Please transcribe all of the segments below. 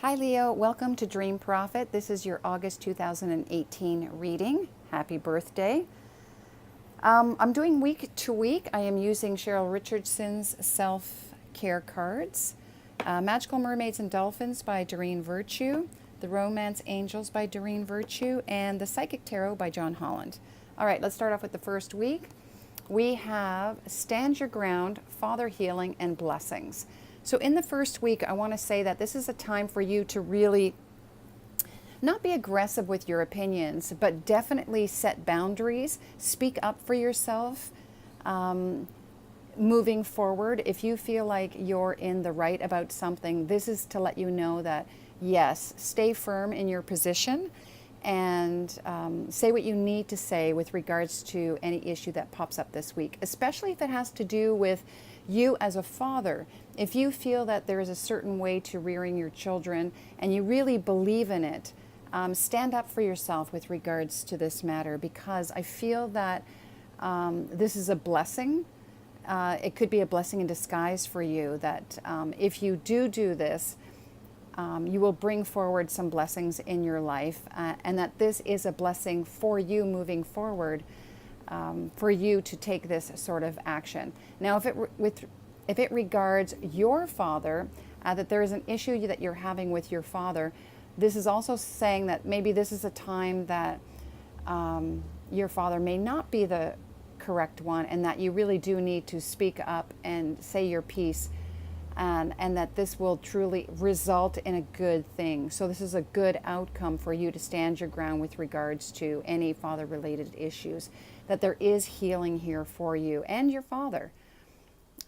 Hi Leo, welcome to Dream Prophet. This is your August 2018 reading. Happy birthday. I'm doing week to week. I am using Cheryl Richardson's self-care cards. Magical Mermaids and Dolphins by Doreen Virtue. The Romance Angels by Doreen Virtue. And The Psychic Tarot by John Holland. All right, let's start off with the first week. We have Stand Your Ground, Father Healing, and Blessings. So in the first week, I want to say that this is a time for you to really not be aggressive with your opinions, but definitely set boundaries, speak up for yourself. Moving forward, if you feel like you're in the right about something, this is to let you know that, yes, stay firm in your position and say what you need to say with regards to any issue that pops up this week, especially if it has to do with you as a father. If you feel that there is a certain way to rearing your children and you really believe in it, stand up for yourself with regards to this matter, because I feel that this is a blessing. It could be a blessing in disguise for you, that if you do this, you will bring forward some blessings in your life, and that this is a blessing for you moving forward, for you to take this sort of action. Now, if it regards your father, that there is an issue that you're having with your father, this is also saying that maybe this is a time that your father may not be the correct one, and that you really do need to speak up and say your piece, and that this will truly result in a good thing. So this is a good outcome for you to stand your ground with regards to any father-related issues, that there is healing here for you and your father.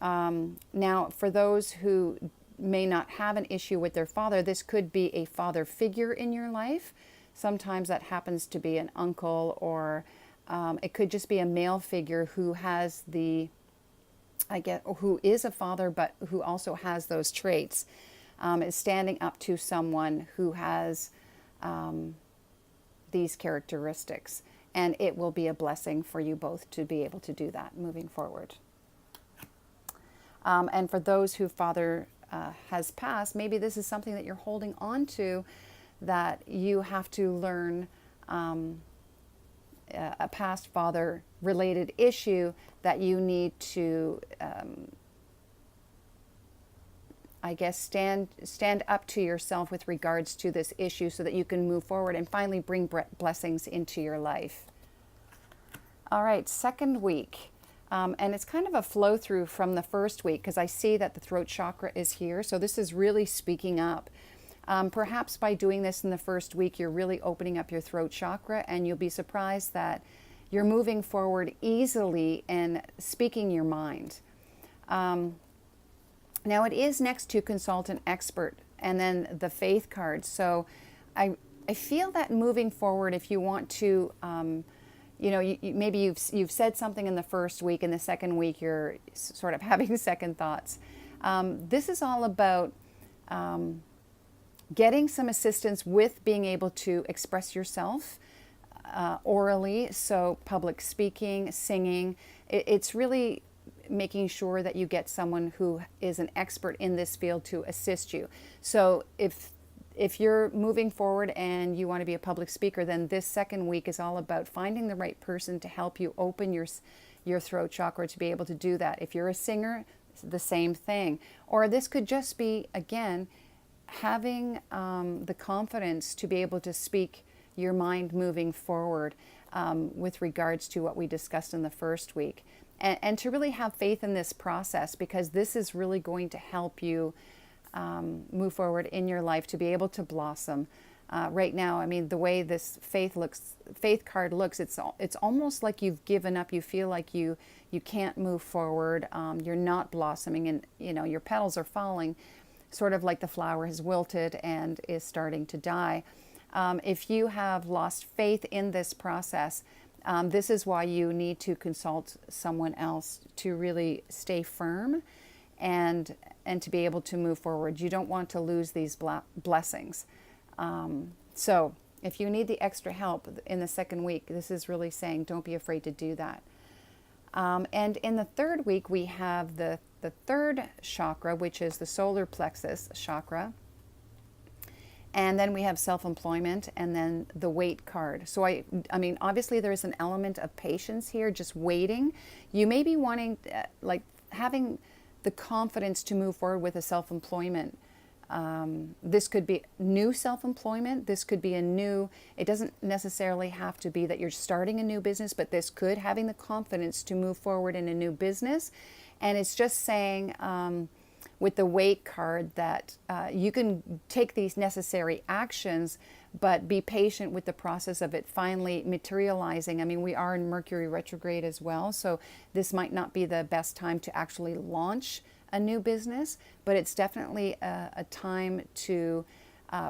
Now, for those who may not have an issue with their father, this could be a father figure in your life. Sometimes that happens to be an uncle, or it could just be a male figure who has who is a father, but who also has those traits, is standing up to someone who has these characteristics. And it will be a blessing for you both to be able to do that moving forward. And for those whose father has passed, maybe this is something that you're holding on to, that you have to learn a past father related issue that you need to stand up to yourself with regards to this issue, so that you can move forward and finally bring blessings into your life. All right, second week. And it's kind of a flow through from the first week, because I see that the throat chakra is here. So this is really speaking up. Perhaps by doing this in the first week, you're really opening up your throat chakra, and you'll be surprised that you're moving forward easily and speaking your mind. Now it is next to Consultant Expert and then the Faith card. So I feel that moving forward, if you want to, maybe you've said something in the first week, and the second week you're sort of having second thoughts. This is all about getting some assistance with being able to express yourself orally, so public speaking, singing. It's really making sure that you get someone who is an expert in this field to assist you. So if you're moving forward and you want to be a public speaker, then this second week is all about finding the right person to help you open your throat chakra to be able to do that. If you're a singer, the same thing. Or this could just be, again, having the confidence to be able to speak your mind moving forward, with regards to what we discussed in the first week. And to really have faith in this process, because this is really going to help you move forward in your life to be able to blossom. Right now, I mean, the way this faith card looks, it's almost like you've given up. You feel like you can't move forward. You're not blossoming, and your petals are falling, sort of like the flower has wilted and is starting to die. If you have lost faith in this process, this is why you need to consult someone else to really stay firm and to be able to move forward. You don't want to lose these blessings. So if you need the extra help in the second week, this is really saying don't be afraid to do that. And in the third week, we have the third chakra, which is the solar plexus chakra. And then we have self-employment, and then the wait card. So I mean, obviously there is an element of patience here, just waiting. You may be wanting, like, having the confidence to move forward with a self-employment. This could be new self-employment. This could be a new, it doesn't necessarily have to be that you're starting a new business, but this could, having the confidence to move forward in a new business. And it's just saying, with the wait card, that you can take these necessary actions, but be patient with the process of it finally materializing. I mean, we are in Mercury retrograde as well, so this might not be the best time to actually launch a new business, but it's definitely a time to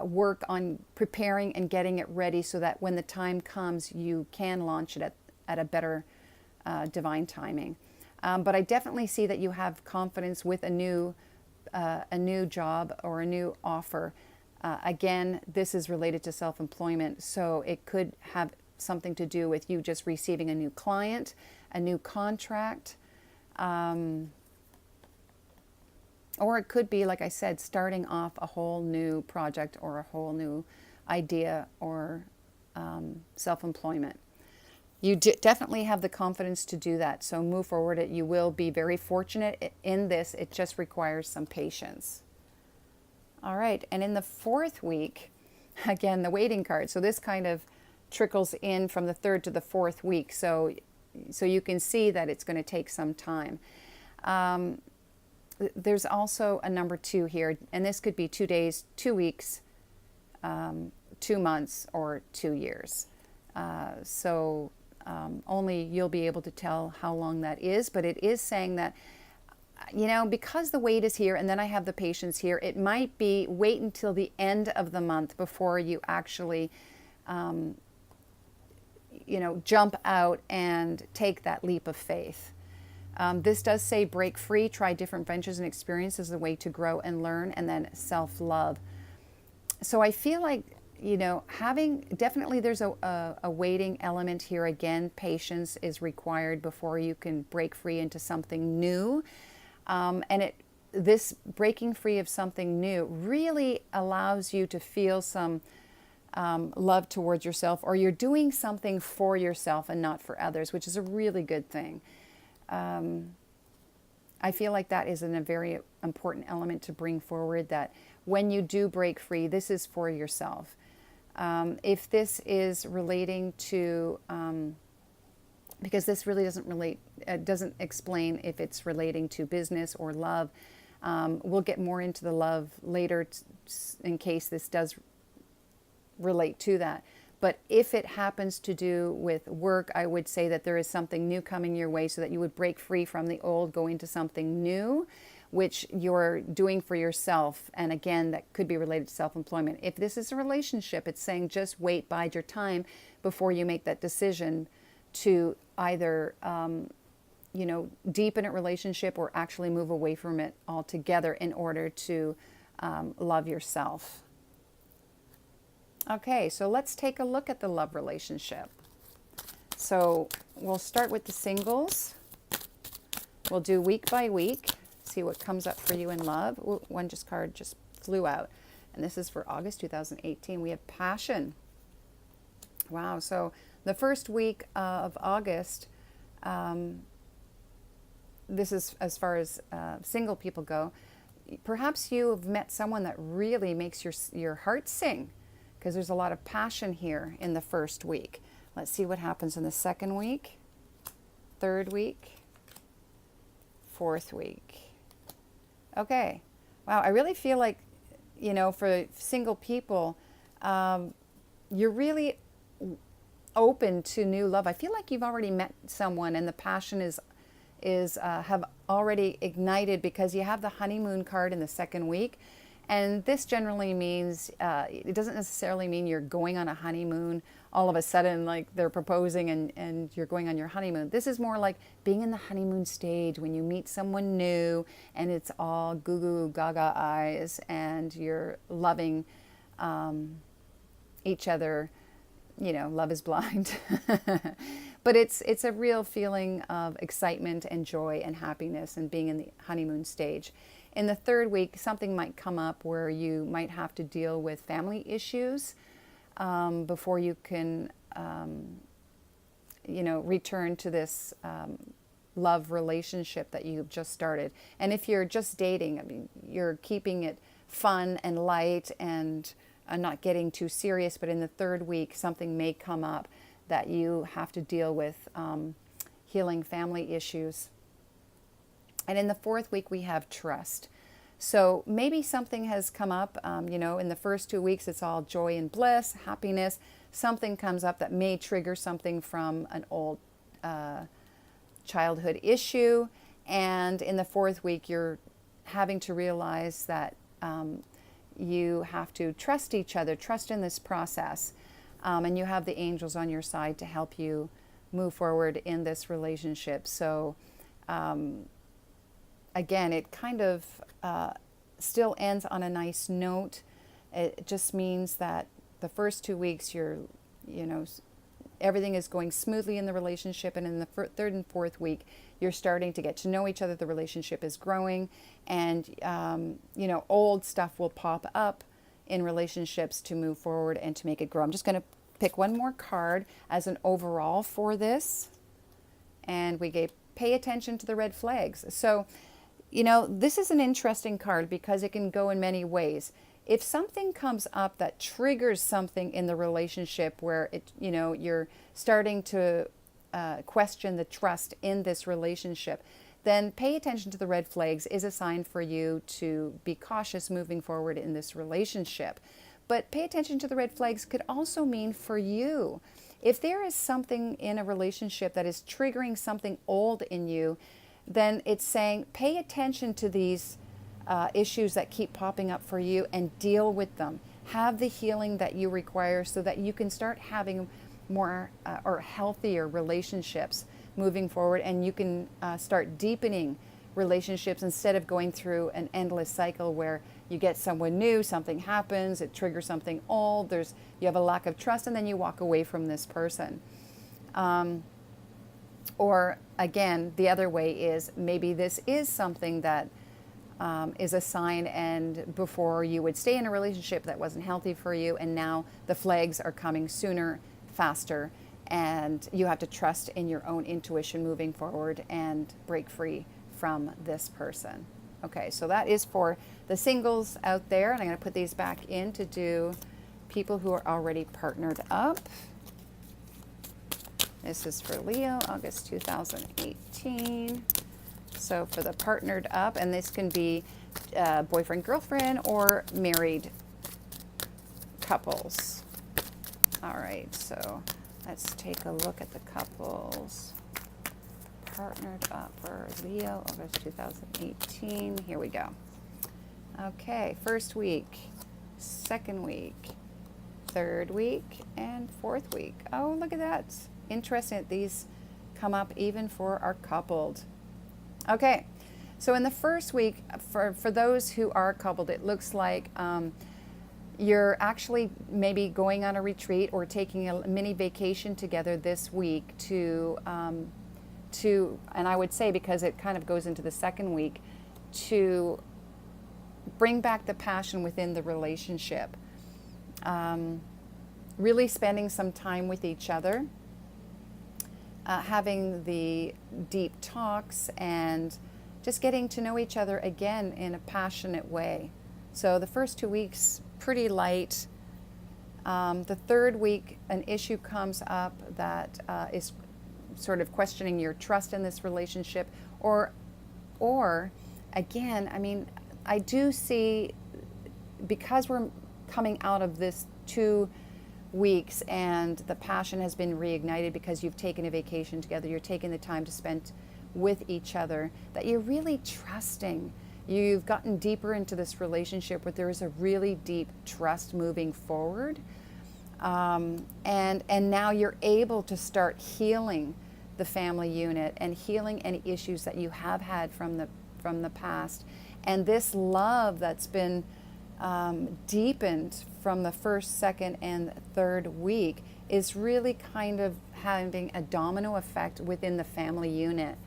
work on preparing and getting it ready so that when the time comes, you can launch it at a better divine timing. But I definitely see that you have confidence with a new job or a new offer. Again, this is related to self-employment, so it could have something to do with you just receiving a new client, a new contract, or it could be, like I said, starting off a whole new project or a whole new idea or self-employment. You definitely have the confidence to do that, so move forward. You will be very fortunate in this. It just requires some patience. All right, and in the 4th week, again, the waiting card. So this kind of trickles in from the 3rd to the 4th week, so you can see that it's going to take some time. There's also a number 2 here, and this could be 2 days, 2 weeks, 2 months, or 2 years. Only you'll be able to tell how long that is, but it is saying that, you know, because the wait is here and then I have the patience here, it might be wait until the end of the month before you actually, jump out and take that leap of faith. This does say break free, try different ventures and experiences as a way to grow and learn, and then self-love. So I feel like, you know, definitely there's a waiting element here. Again, patience is required before you can break free into something new. This breaking free of something new really allows you to feel some love towards yourself, or you're doing something for yourself and not for others, which is a really good thing. I feel like that is a very important element to bring forward, that when you do break free, this is for yourself. If this is relating to, because this really doesn't explain if it's relating to business or love. We'll get more into the love later in case this does relate to that. But if it happens to do with work, I would say that there is something new coming your way, so that you would break free from the old, go into something new, which you're doing for yourself. And again, that could be related to self-employment. If this is a relationship, it's saying just wait, bide your time before you make that decision to either, deepen a relationship or actually move away from it altogether in order to love yourself. Okay, so let's take a look at the love relationship. So we'll start with the singles. We'll do week by week, see what comes up for you in love. Ooh, one card just flew out. And this is for August 2018. We have passion. Wow, so the first week of August, this is as far as single people go. Perhaps you have met someone that really makes your heart sing, because there's a lot of passion here in the first week. Let's see what happens in the 2nd week, 3rd week, 4th week. Okay. Wow, I really feel like, for single people, you're really open to new love. I feel like you've already met someone and the passion have already ignited, because you have the honeymoon card in the 2nd week. And this generally means, it doesn't necessarily mean you're going on a honeymoon all of a sudden, like they're proposing and you're going on your honeymoon. This is more like being in the honeymoon stage when you meet someone new and it's all goo goo gaga eyes and you're loving each other. Love is blind. But it's a real feeling of excitement and joy and happiness and being in the honeymoon stage. In the third week, something might come up where you might have to deal with family issues before you can, return to this love relationship that you've just started. And if you're just dating, I mean, you're keeping it fun and light and not getting too serious. But in the third week, something may come up that you have to deal with, healing family issues. And in the fourth week, we have trust. So maybe something has come up, in the first 2 weeks, it's all joy and bliss, happiness. Something comes up that may trigger something from an old childhood issue. And in the fourth week, you're having to realize that you have to trust each other, trust in this process. And you have the angels on your side to help you move forward in this relationship. So, again, it kind of still ends on a nice note. It just means that the first 2 weeks, everything is going smoothly in the relationship. And in the third and fourth week, you're starting to get to know each other. The relationship is growing. And, old stuff will pop up in relationships to move forward and to make it grow. I'm just going to pick one more card as an overall for this. And we gave pay attention to the red flags. So, this is an interesting card because it can go in many ways. If something comes up that triggers something in the relationship where you're starting to question the trust in this relationship, then pay attention to the red flags is a sign for you to be cautious moving forward in this relationship. But pay attention to the red flags could also mean for you. If there is something in a relationship that is triggering something old in you, then it's saying pay attention to these issues that keep popping up for you and deal with them. Have the healing that you require so that you can start having more or healthier relationships moving forward, and you can start deepening relationships instead of going through an endless cycle where you get someone new, something happens, it triggers something old, you have a lack of trust, and then you walk away from this person. Or again, the other way is maybe this is something that is a sign, and before you would stay in a relationship that wasn't healthy for you, and now the flags are coming sooner, faster, and you have to trust in your own intuition moving forward and break free from this person. Okay, so that is for the singles out there, and I'm going to put these back in to do people who are already partnered up. This is for Leo, August 2018. So for the partnered up, and this can be boyfriend, girlfriend, or married couples. All right, so let's take a look at the couples. Partnered up for Leo, August 2018. Here we go. Okay, first week, second week, third week, and fourth week. Oh, look at that. Interesting that these come up even for our coupled. Okay, so in the first week, for those who are coupled, it looks like you're actually maybe going on a retreat or taking a mini vacation together this week to, and I would say, because it kind of goes into the second week, to bring back the passion within the relationship. Really spending some time with each other. Having the deep talks and just getting to know each other again in a passionate way. So the first 2 weeks, pretty light. The third week, an issue comes up that is sort of questioning your trust in this relationship. Or again, I mean, I do see, because we're coming out of this 2 weeks and the passion has been reignited because you've taken a vacation together, you're taking the time to spend with each other, that you're really trusting. You've gotten deeper into this relationship where there is a really deep trust moving forward. And now you're able to start healing the family unit and healing any issues that you have had from the past. And this love that's been deepened from the first, second, and third week is really kind of having a domino effect within the family unit.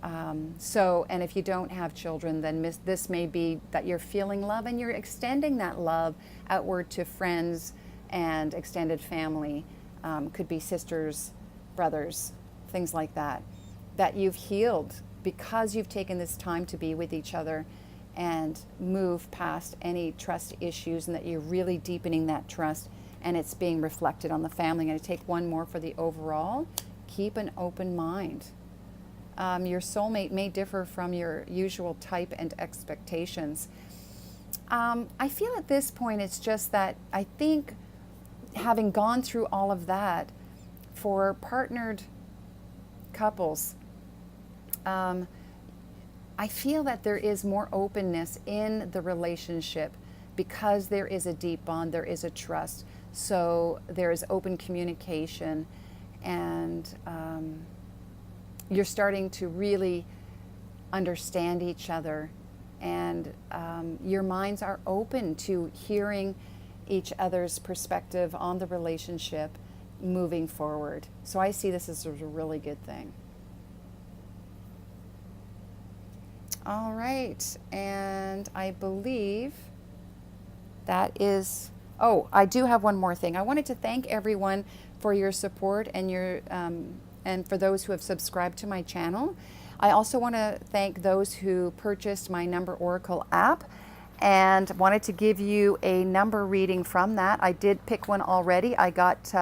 And if you don't have children, then this may be that you're feeling love and you're extending that love outward to friends and extended family. Could be sisters, brothers, things like that. That you've healed because you've taken this time to be with each other and move past any trust issues, and that you're really deepening that trust, and it's being reflected on the family. I'm going to take one more for the overall. Keep an open mind. Your soulmate may differ from your usual type and expectations. I feel at this point it's just that I think having gone through all of that for partnered couples, I feel that there is more openness in the relationship because there is a deep bond, there is a trust. So there is open communication, and you're starting to really understand each other, and your minds are open to hearing each other's perspective on the relationship moving forward. So I see this as a really good thing. All right, and I believe that is, oh, I do have one more thing. I wanted to thank everyone for your support and your and for those who have subscribed to my channel. I also want to thank those who purchased my Number Oracle app, and wanted to give you a number reading from that. I did pick one already. I got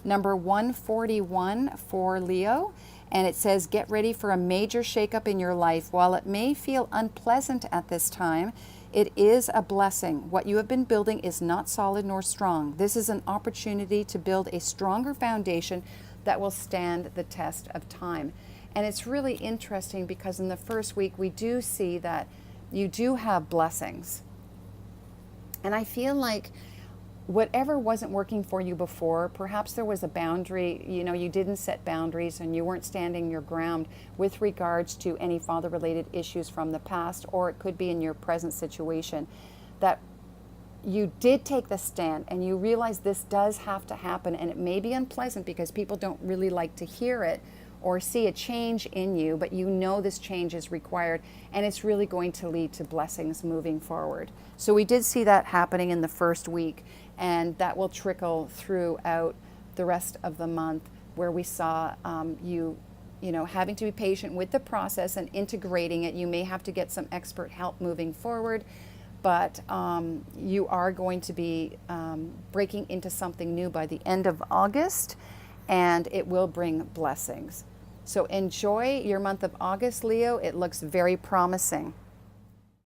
number 141 for Leo, and it says, get ready for a major shakeup in your life. While it may feel unpleasant at this time, it is a blessing. What you have been building is not solid nor strong. This is an opportunity to build a stronger foundation that will stand the test of time. And it's really interesting because in the first week we do see that you do have blessings. And I feel like whatever wasn't working for you before, perhaps there was a boundary, you didn't set boundaries and you weren't standing your ground with regards to any father-related issues from the past, or it could be in your present situation, that you did take the stand and you realize this does have to happen, and it may be unpleasant because people don't really like to hear it or see a change in you, but you know this change is required, and it's really going to lead to blessings moving forward. So we did see that happening in the first week, and that will trickle throughout the rest of the month, where we saw you having to be patient with the process and integrating it. You may have to get some expert help moving forward, but you are going to be breaking into something new by the end of August, and it will bring blessings. So enjoy your month of August, Leo. It looks very promising.